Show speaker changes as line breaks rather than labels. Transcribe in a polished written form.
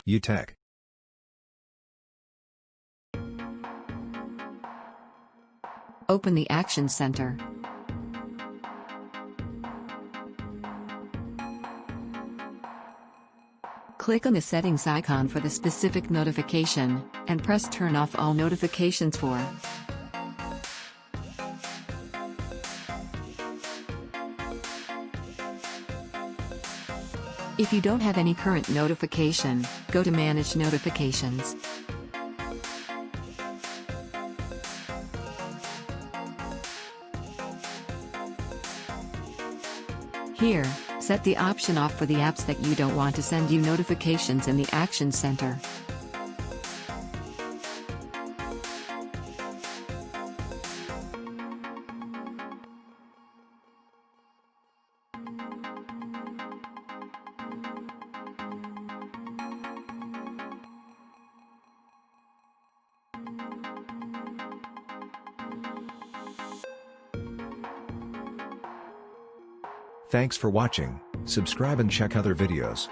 UTech.
Open the Action Center. Click on the settings icon for the specific notification, and press Turn off all notifications for. If you don't have any current notification, go to Manage Notifications. Here, set the option off for the apps that you don't want to send you notifications in the Action Center.
Thanks for watching. Subscribe and check other videos.